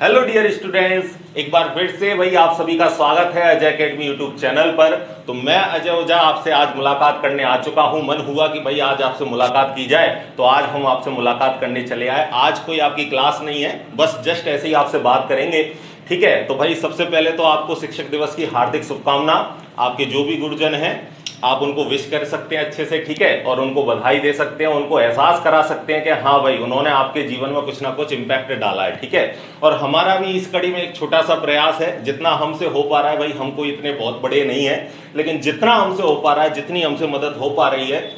Hello dear students, एक बार फिर से भाई आप सभी का स्वागत है अजय एकेडमी यूट्यूब चैनल पर। तो मैं अजय ओझा आपसे आज मुलाकात करने आ चुका हूं। मन हुआ कि भाई आज आपसे मुलाकात की जाए, तो आज हम आपसे मुलाकात करने चले आए। आज कोई आपकी क्लास नहीं है, बस जस्ट ऐसे ही आपसे बात करेंगे, ठीक है। तो भाई सबसे पहले तो आपको शिक्षक दिवस की हार्दिक शुभकामना। आपके जो भी गुरुजन हैं आप उनको विश कर सकते हैं अच्छे से, ठीक है, और उनको बधाई दे सकते हैं, उनको एहसास करा सकते हैं कि हाँ भाई उन्होंने आपके जीवन में कुछ ना कुछ इम्पैक्ट डाला है, ठीक है। और हमारा भी इस कड़ी में एक छोटा सा प्रयास है, जितना हमसे हो पा रहा है। भाई हम कोई इतने बहुत बड़े नहीं है, लेकिन जितना हमसे हो पा रहा है, जितनी हमसे मदद हो पा रही है,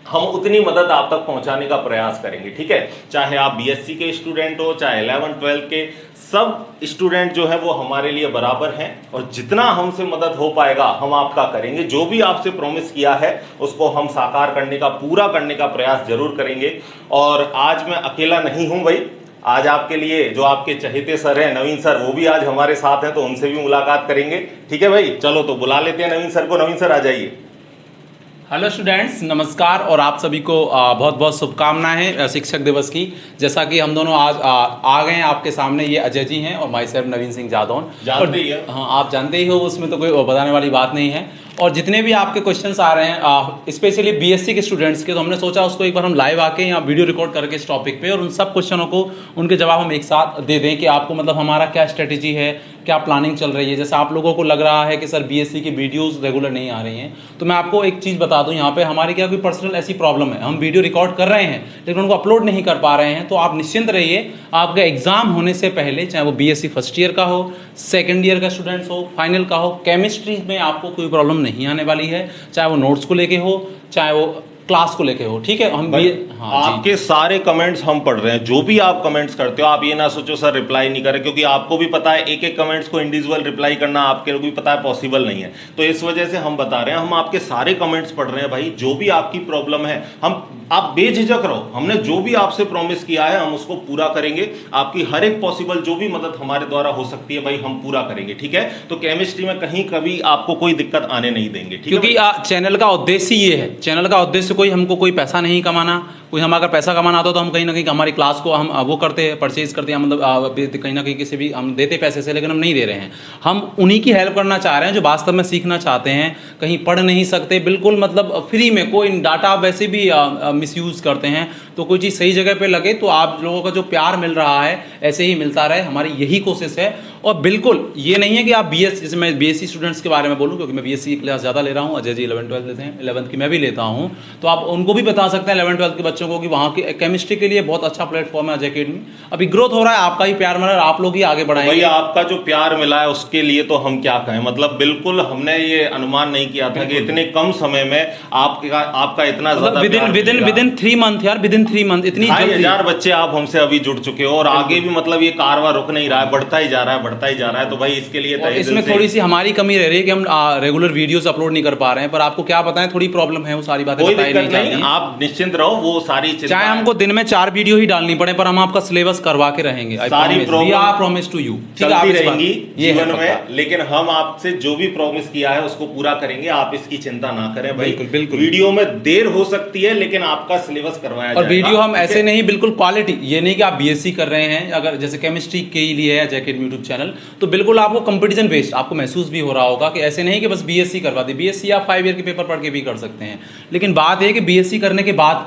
हम उतनी मदद आप तक पहुंचाने का प्रयास करेंगे, ठीक है। चाहे आप बीएससी के स्टूडेंट हो, चाहे 11-12 के, सब स्टूडेंट जो है वो हमारे लिए बराबर हैं, और जितना हमसे मदद हो पाएगा हम आपका करेंगे। जो भी आपसे प्रॉमिस किया है उसको हम साकार करने का, पूरा करने का प्रयास जरूर करेंगे। और आज मैं अकेला नहीं हूं भाई, आज आपके लिए जो आपके चहेते सर हैं नवीन सर, वो भी आज हमारे साथ हैं, तो उनसे भी मुलाकात करेंगे, ठीक है भाई। चलो तो बुला लेते हैं नवीन सर को। नवीन सर आ जाइए। हेलो स्टूडेंट्स, नमस्कार और आप सभी को बहुत बहुत शुभकामनाएं शिक्षक दिवस की। जैसा कि हम दोनों आज आ गए हैं आपके सामने, ये अजय जी हैं और माई सेल्फ नवीन सिंह जादौन। जानते ही है। हाँ, आप जानते ही हो, उसमें तो कोई बताने वाली बात नहीं है। और जितने भी आपके क्वेश्चंस आ रहे हैं स्पेशली बीएससी के स्टूडेंट्स के, तो हमने सोचा उसको एक बार हम लाइव आके या वीडियो रिकॉर्ड करके इस टॉपिक पे और उन सब क्वेश्चनों को उनके जवाब हम एक साथ दे दें कि आपको मतलब हमारा क्या स्ट्रेटेजी है, क्या प्लानिंग चल रही है। जैसे आप लोगों को लग रहा है कि सर बीएससी की वीडियोस रेगुलर नहीं आ रही हैं, तो मैं आपको एक चीज़ बता दूं, यहाँ पे हमारी क्या कोई पर्सनल ऐसी प्रॉब्लम है, हम वीडियो रिकॉर्ड कर रहे हैं लेकिन उनको अपलोड नहीं कर पा रहे हैं। तो आप निश्चिंत रहिए, आपका एग्जाम होने से पहले, चाहे वो बीएससी फर्स्ट ईयर का हो, सेकेंड ईयर का स्टूडेंट्स हो, फाइनल का हो, केमिस्ट्री में आपको कोई प्रॉब्लम नहीं आने वाली है, चाहे वो नोट्स को लेके हो, चाहे वो क्लास को लेके हो, ठीक है। हम भी आपके सारे कमेंट्स हम पढ़ रहे हैं। जो भी आप कमेंट्स करते हो, आप ये ना सोचो सर रिप्लाई नहीं करें, क्योंकि आपको भी पता है एक एक कमेंट्स को इंडिविजुअल रिप्लाई करना आपके लोग भी पता है पॉसिबल नहीं है। तो इस वजह से हम बता रहे हैं, हम आपके सारे कमेंट्स पढ़ रहे हैं भाई। जो भी आपकी प्रॉब्लम है, हम आप बेझिझक रहो, हमने जो भी आपसे प्रॉमिस किया है हम उसको पूरा करेंगे। आपकी हर एक पॉसिबल जो भी मदद हमारे द्वारा हो सकती है भाई, हम पूरा करेंगे, ठीक है। तो केमिस्ट्री में कहीं कभी आपको कोई दिक्कत आने नहीं देंगे, ठीक है। क्योंकि चैनल का उद्देश्य ये है, चैनल का उद्देश्य कोई हमको कोई पैसा नहीं कमाना। कोई हम अगर पैसा कमाना आता तो हम कहीं ना कहीं हमारी क्लास को हम वो करते हैं, परचेज करते हैं, मतलब कहीं ना कहीं किसी भी हम देते पैसे से, लेकिन हम नहीं दे रहे हैं। हम उन्हीं की हेल्प करना चाह रहे हैं जो वास्तव में सीखना चाहते हैं, कहीं पढ़ नहीं सकते, बिल्कुल मतलब फ्री में। कोई डाटा वैसे भी मिसयूज़ करते हैं, तो कोई चीज़ सही जगह पे लगे तो आप लोगों का जो प्यार मिल रहा है ऐसे ही मिलता रहे, हमारी यही कोशिश है। और बिल्कुल ये नहीं है कि आप बीएस, जैसे मैं बीएससी स्टूडेंट्स के बारे में बोलूँ, क्योंकि मैं बीएससी की क्लास ज़्यादा ले रहा हूँ, अजय जी 11-12 लेते हैं, 11th की मैं भी लेता हूँ, तो आप उनको भी बता सकते हैं 11-12 के बच्चों को कि वहाँ की केमिस्ट्री के लिए बहुत अच्छा प्लेटफॉर्म है अजय एकेडमी। अभी ग्रोथ हो रहा है, आपका ही प्यार मिला, आप लोग ही आगे बढ़ाएंगे। भैया आपका जो प्यार मिला है उसके लिए तो हम क्या कहें, मतलब बिल्कुल हमने ये अनुमान नहीं किया था कि इतने कम समय में आपका इतना ज्यादा विदिन 3 मंथ यार, विदिन 3 मंथ इतनी 2,500 बच्चे आप हमसे अभी जुड़ चुके हो, और आगे भी मतलब ये कारवां रुक नहीं रहा है, बढ़ता ही जा रहा है, बढ़ता ही जा रहा है। तो भाई इसके लिए इसमें थोड़ी सी हमारी कमी रह रही है कि हम रेगुलर वीडियोस अपलोड नहीं कर पा रहे हैं, पर आपको क्या बताएं, थोड़ी प्रॉब्लम है, वो सारी बातें बताई नहीं जाती। आप निश्चिंत रहो, वो सारी चाहे हमको दिन में 4 वीडियो ही डालनी पड़े, पर हम आपका सिलेबस करवा के रहेंगे। सारी प्रॉमिस टू यू चलती रहेंगी जीवन में, लेकिन हम आपसे जो भी प्रॉमिस किया है उसको पूरा करेंगे, आप इसकी चिंता ना करें भाई। बिल्कुल वीडियो में देर हो सकती है लेकिन आपका सिलेबस करवाया और जाएगा। वीडियो हम ऐसे नहीं, बिल्कुल क्वालिटी। ये नहीं कि आप बीएससी कर रहे हैं, अगर जैसे केमिस्ट्री के लिए है अजय एकेडमी यूट्यूब चैनल, तो बिल्कुल आपको कंपटीशन बेस्ड आपको महसूस भी हो रहा होगा कि ऐसे नहीं कि बस बीएससी करवा दी। बीएससी आप 5 ईयर के पेपर पढ़ के भी कर सकते हैं, लेकिन बात है कि बीएससी करने के बाद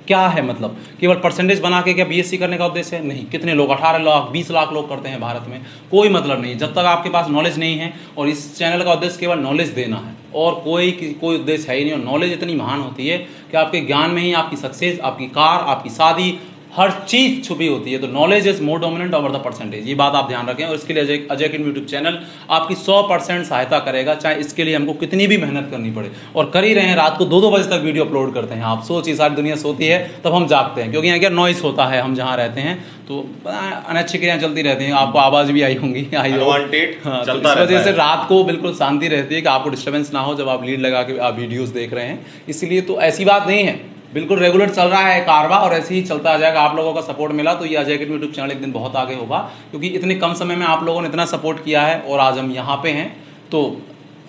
क्या है, मतलब केवल परसेंटेज बना के क्या बीएससी करने का उद्देश्य है? नहीं। कितने लोग 18 लाख 20 लाख लोग करते हैं भारत में, कोई मतलब नहीं जब तक आपके पास नॉलेज नहीं है। और इस चैनल का उद्देश्य केवल नॉलेज देना है, और कोई उद्देश्य है ही नहीं। और नॉलेज इतनी महान होती है कि आपके ज्ञान में ही आपकी सक्सेस, आपकी कार, आपकी शादी, हर चीज छुपी होती है। तो knowledge is more dominant over the percentage, ये बात आप ध्यान रखें। और इसके लिए अजय एकेडमी यूट्यूब चैनल आपकी 100% सहायता करेगा, चाहे इसके लिए हमको कितनी भी मेहनत करनी पड़े। और कर ही रहे हैं, रात को 2-2 बजे तक वीडियो अपलोड करते हैं। आप सोचिए, सारी दुनिया सोती है तब हम जागते हैं, क्योंकि यहाँ क्या नॉइस होता है, हम जहाँ रहते हैं तो अनच्छी क्रियाएं चलती रहती हैं। आपको आवाज़ भी आई होंगी, आई हो। तो इस वजह से रात को बिल्कुल शांति रहती है कि आपको डिस्टर्बेंस ना हो जब आप लीड लगा के आप वीडियोस देख रहे हैं। इसलिए तो ऐसी बात नहीं है, बिल्कुल रेगुलर चल रहा है कारवा, और ऐसे ही चलता आ जाएगा। आप लोगों का सपोर्ट मिला तो ये अजय एकेडमी यूट्यूब चैनल एक दिन बहुत आगे होगा, क्योंकि इतने कम समय में आप लोगों ने इतना सपोर्ट किया है और आज हम यहाँ पे हैं। तो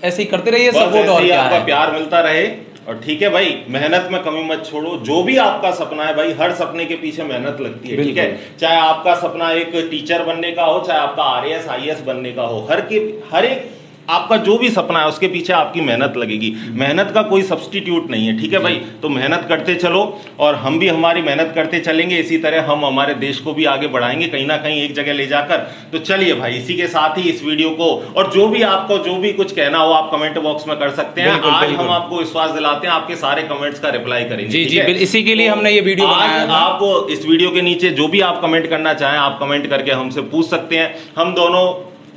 ऐसे ही करते रहिए सपोर्ट, और क्या है, प्यार मिलता रहे। और ठीक है भाई, मेहनत में कमी मत छोड़ो। जो भी आपका सपना है भाई, हर सपने के पीछे मेहनत लगती है, ठीक है। चाहे आपका सपना एक टीचर बनने का हो, चाहे आपका आरएएस आईएएस बनने का हो, हर एक आपका जो भी सपना है उसके पीछे आपकी मेहनत लगेगी। मेहनत का कोई सब्स्टिट्यूट नहीं है, ठीक है भाई। तो मेहनत करते चलो और हम भी हमारी मेहनत करते चलेंगे। इसी तरह हम हमारे देश को भी आगे बढ़ाएंगे कहीं ना कहीं एक जगह ले जाकर। तो चलिए भाई, इसी के साथ ही इस वीडियो को, और जो भी आपको जो भी कुछ कहना हो आप कमेंट बॉक्स में कर सकते हैं। आज हम आपको विश्वास दिलाते हैं, आपके सारे कमेंट्स का रिप्लाई करेंगे। जी जी, इसी के लिए हमने ये वीडियो बनाया था। आप इस वीडियो के नीचे जो भी आप कमेंट करना चाहें, आप कमेंट करके हमसे पूछ सकते हैं। हम दोनों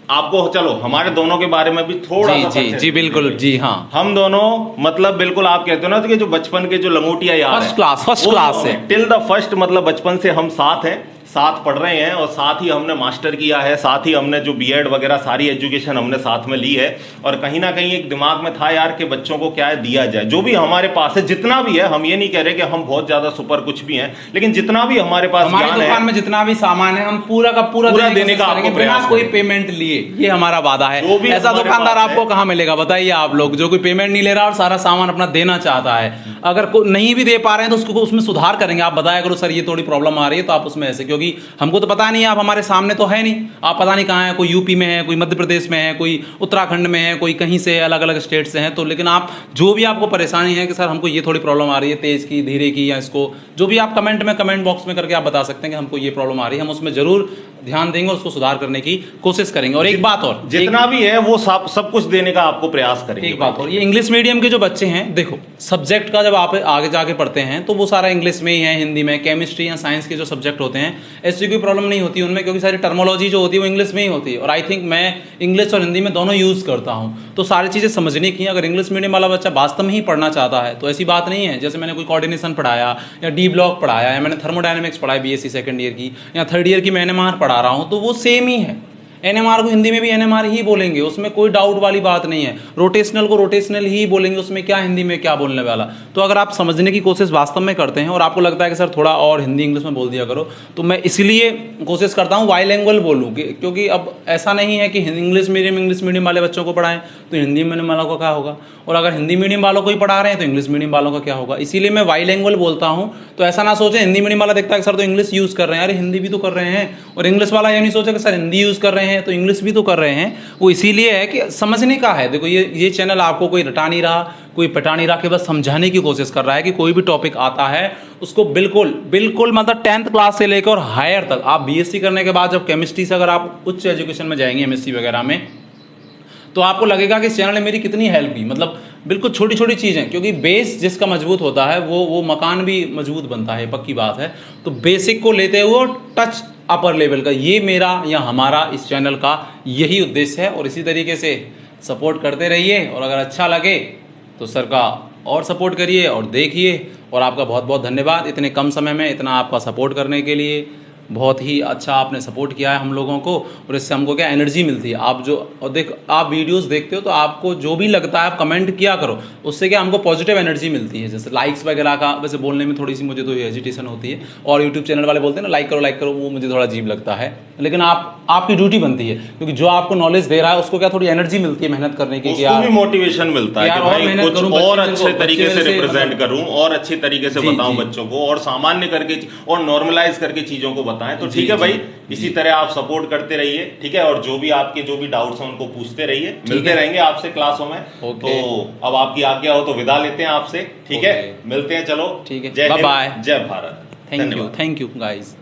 आपको, चलो हमारे दोनों के बारे में भी थोड़ा सा जी बिल्कुल, जी हाँ। हम दोनों मतलब बिल्कुल आप कहते हो ना कि जो बचपन के जो लंगोटिया यार फर्स्ट क्लास है, टिल द फर्स्ट, मतलब बचपन से हम साथ हैं, साथ पढ़ रहे हैं और साथ ही हमने मास्टर किया है, साथ ही हमने जो बीएड वगैरह सारी एजुकेशन हमने साथ में ली है। और कहीं ना कहीं एक दिमाग में था यार कि बच्चों को क्या है दिया जाए, जो भी हमारे पास है, जितना भी है। हम ये नहीं कह रहे कि हम बहुत ज्यादा सुपर कुछ भी हैं, लेकिन जितना भी हमारे पास हमारी दुकान में जितना भी सामान है हम पूरा का पूरा देने का आपको प्रयास, कोई पेमेंट लिए, ये हमारा वादा है। ऐसा दुकानदार आपको कहाँ मिलेगा बताइए आप लोग, जो कोई पेमेंट नहीं ले रहा और सारा सामान अपना देना चाहता है। अगर नहीं भी दे पा रहे हैं तो उसको उसमें सुधार करेंगे। आप बताया करो सर ये थोड़ी प्रॉब्लम आ रही है तो आप उसमें ऐसे, क्योंकि हमको तो पता नहीं है, आप हमारे सामने तो है नहीं, आप पता नहीं कहाँ है, कोई यूपी में है, कोई मध्य प्रदेश में है, कोई उत्तराखंड में है, कोई कहीं से अलग अलग स्टेट से हैं। तो लेकिन आप जो भी आपको परेशानी है कि सर हमको ये थोड़ी प्रॉब्लम आ रही है, तेज की धीरे की, या इसको जो भी आप कमेंट बॉक्स में करके आप बता सकते हैं कि हमको ये प्रॉब्लम आ रही है, हम उसमें जरूर ध्यान देंगे और उसको सुधार करने की कोशिश करेंगे। और एक बात और, जितना भी है वो सब कुछ देने का आपको प्रयास करेंगे। एक बात और, ये इंग्लिश मीडियम के जो बच्चे हैं, देखो सब्जेक्ट का जब आप आगे जाके पढ़ते हैं तो वो सारा इंग्लिश में ही है, हिंदी में, केमिस्ट्री या साइंस के जो सब्जेक्ट होते हैं ऐसी कोई प्रॉब्लम नहीं होती उनमें, क्योंकि सारी टर्मोलॉजी जो होती है वो इंग्लिश में ही होती है। और आई थिंक मैं इंग्लिश और हिंदी में दोनों यूज करता हूँ, तो सारी चीजें समझने की। अगर इंग्लिश मीडियम वाला बच्चा वास्तव में ही पढ़ना चाहता है तो ऐसी बात नहीं है, जैसे मैंने कोई कोऑर्डिनेशन पढ़ाया या डी ब्लॉक पढ़ाया या मैंने थर्मोडायनेमिक्स पढ़ाया बीएससी सेकंड ईयर की, या थर्ड ईयर की मैं एनएमआर पढ़ा रहा हूँ, तो वो सेम ही है। एनएमआर को हिंदी में भी एनएमआर ही बोलेंगे, उसमें कोई डाउट वाली बात नहीं है। रोटेशनल को रोटेशनल ही बोलेंगे, उसमें क्या हिंदी में क्या बोलने वाला। तो अगर आप समझने की कोशिश वास्तव में करते हैं और आपको लगता है कि सर थोड़ा और हिंदी इंग्लिश में बोल दिया करो, तो मैं इसलिए कोशिश करता हूँ बाइलिंगुअल बोलूँ, क्योंकि अब ऐसा नहीं है कि इंग्लिश मीडियम वाले बच्चों को पढ़ाएं तो हिंदी मीडियम वालों का क्या होगा, और अगर हिंदी मीडियम वालों को ही पढ़ा रहे हैं तो इंग्लिश मीडियम वालों का क्या होगा। इसीलिए मैं बाइलिंगुअल बोलता हूँ। तो ऐसा ना सोचें हिंदी मीडियम वाला देखता है सर तो इंग्लिश यूज कर रहे हैं, अरे हिंदी भी तो कर रहे हैं, और इंग्लिश वाला ये नहीं सोचा कि सर हिंदी यूज कर रहे हैं तो इंग्लिश भी तो कर रहे हैं। वो इसीलिए है कि समझने का है। देखो ये चैनल आपको कोई रटा नहीं रहा, कोई पटा नहीं रहा, कि बस समझाने की कोशिश कर रहा है कि कोई भी टॉपिक आता है उसको बिल्कुल मतलब 10th क्लास से लेकर और हायर तक, आप बीएससी करने के बाद जब केमिस्ट्री से अगर आप उच्च एजुकेशन में जाएंगे एमएससी वगैरह में, तो आपको लगेगा कि इस चैनल ने मेरी कितनी हेल्प की। मतलब बिल्कुल छोटी छोटी चीज़ें, क्योंकि बेस जिसका मजबूत होता है वो मकान भी मजबूत बनता है, पक्की बात है। तो बेसिक को लेते हुए टच अपर लेवल का, ये मेरा या हमारा इस चैनल का यही उद्देश्य है। और इसी तरीके से सपोर्ट करते रहिए, और अगर अच्छा लगे तो सर का और सपोर्ट करिए और देखिए। और आपका बहुत बहुत धन्यवाद इतने कम समय में इतना आपका सपोर्ट करने के लिए। बहुत ही अच्छा आपने सपोर्ट किया है हम लोगों को, और इससे हमको क्या एनर्जी मिलती है। आप जो आप वीडियोस देखते हो तो आपको जो भी लगता है आप कमेंट किया करो, उससे क्या हमको पॉजिटिव एनर्जी मिलती है। जैसे लाइक्स वगैरह का, वैसे बोलने में थोड़ी सी मुझे तो हेजिटेशन होती है, और यूट्यूब चैनल वाले बोलते हैं ना लाइक करो, वो मुझे थोड़ा अजीब लगता है। लेकिन आपकी ड्यूटी बनती है, क्योंकि जो आपको नॉलेज दे रहा है उसको क्या थोड़ी एनर्जी मिलती है मेहनत करने की, उसको भी मोटिवेशन मिलता है कि भाई कुछ और अच्छे तरीके से रिप्रेजेंट करूं और अच्छे तरीके से बताऊं बच्चों को, और सामान्य करके और नॉर्मलाइज करके चीजों को बताएं। तो ठीक है भाई, इसी तरह आप सपोर्ट करते रहिए, ठीक है। और जो भी आपके जो भी डाउट्स हैं उनको पूछते रहिए, मिलते रहेंगे आपसे क्लासों में। तो अब आपकी आज्ञा हो तो विदा लेते हैं आपसे, ठीक है। मिलते हैं, चलो ठीक है, जय बाय बाय, जय भारत, थैंक यू गाइस।